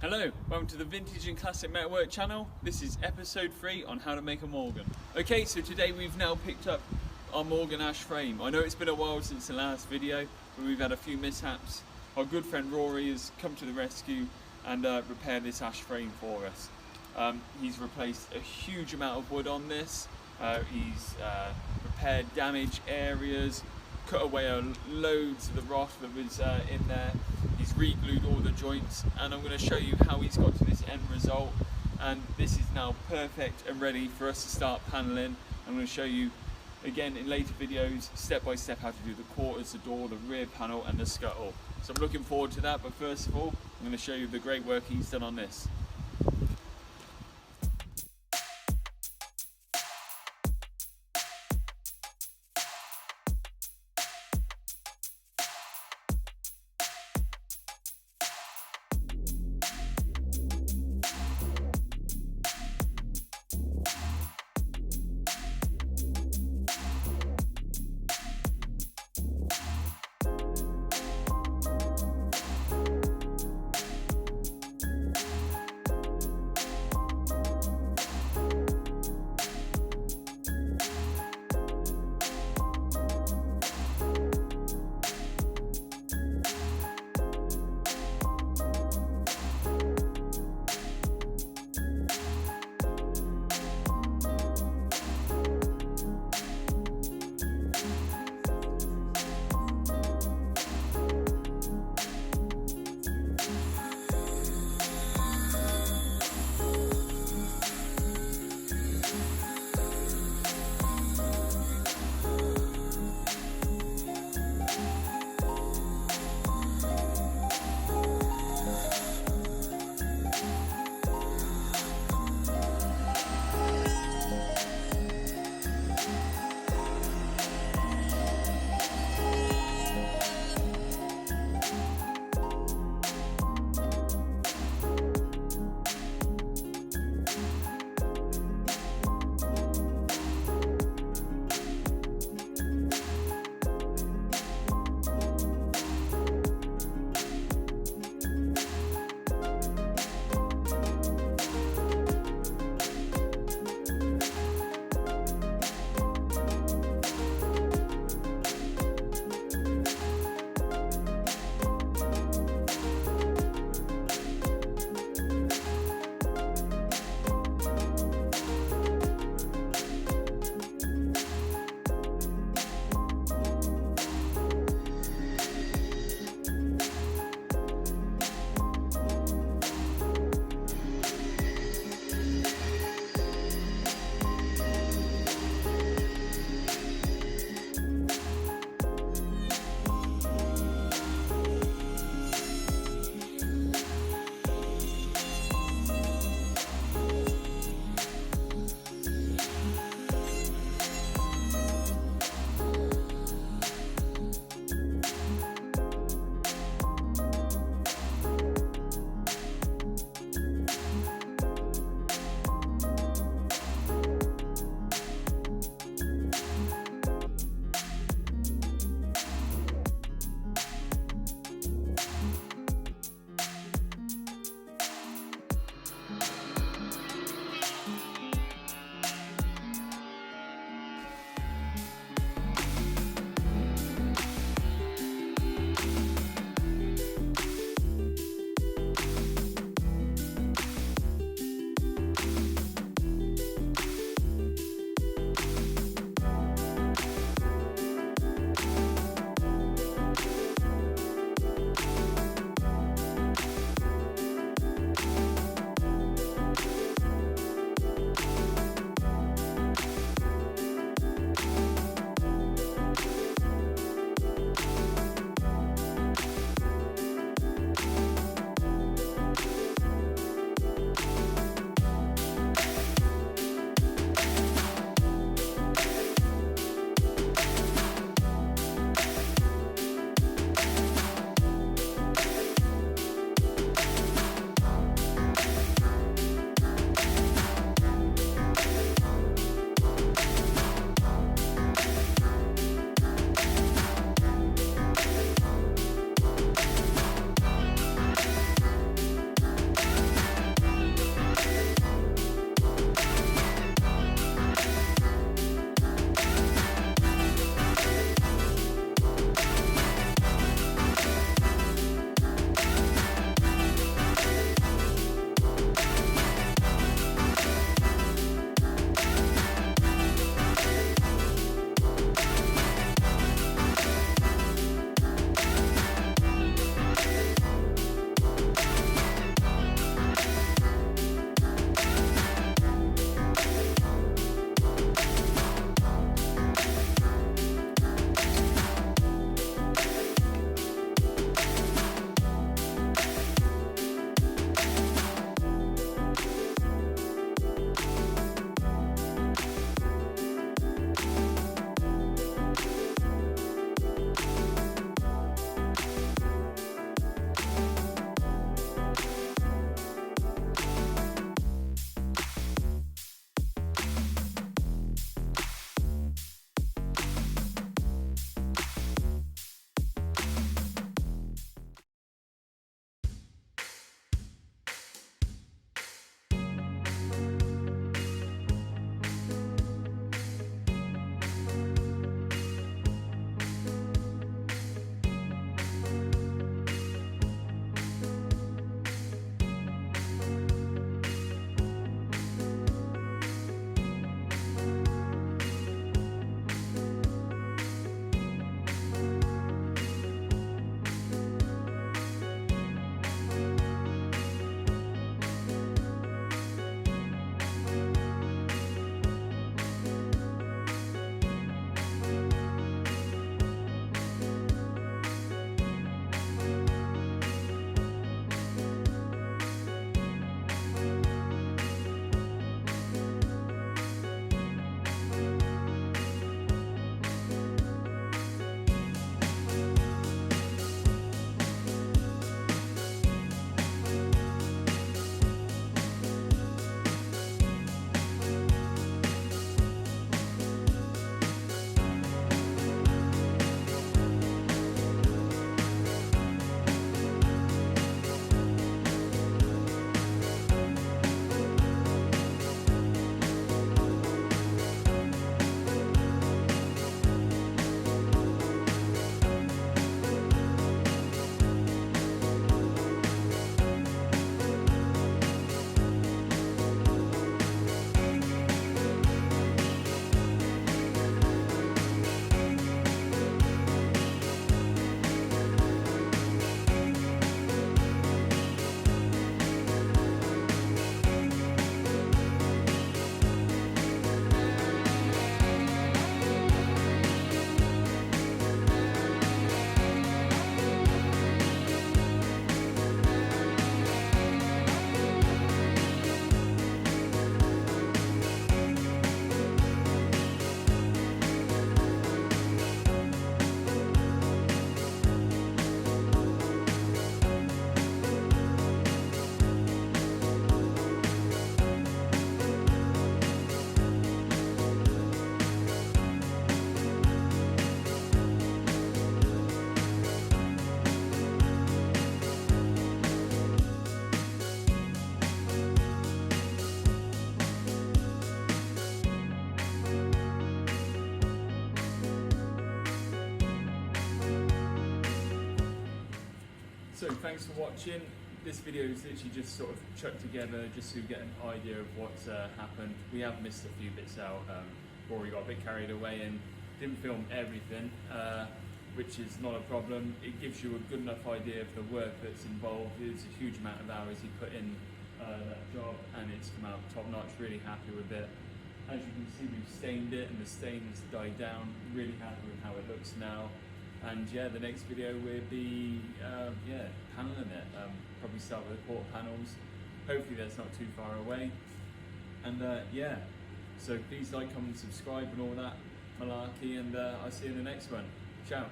Hello, welcome to the Vintage and Classic Metalwork channel. This is episode 3 on how to make a Morgan. Okay, so today we've now picked up our Morgan ash frame. I know it's been a while since the last video, but we've had a few mishaps. Our good friend Rory has come to the rescue and repaired this ash frame for us. He's replaced a huge amount of wood on this. He's repaired damaged areas, cut away loads of the rot that was in there. He's re-glued all the joints, and I'm going to show you how he's got to this end result. And this is now perfect and ready for us to start paneling. I'm going to show you again in later videos step by step how to do the quarters, the door, the rear panel and the scuttle. So I'm looking forward to that, but first of all I'm going to show you the great work he's done on this. So thanks for watching. This video is literally just sort of chucked together just to get an idea of what's happened. We have missed a few bits out. Rory got a bit carried away and didn't film everything, which is not a problem. It gives you a good enough idea of the work that's involved. It's a huge amount of hours he put in that job, and it's come out top notch. Really happy with it. As you can see, we've stained it and the stains died down. Really happy with how it looks now. And yeah, the next video will be paneling it. Probably start with the quarter panels. Hopefully that's not too far away. And yeah, so please like, comment, subscribe and all that malarkey, and I'll see you in the next one. Ciao.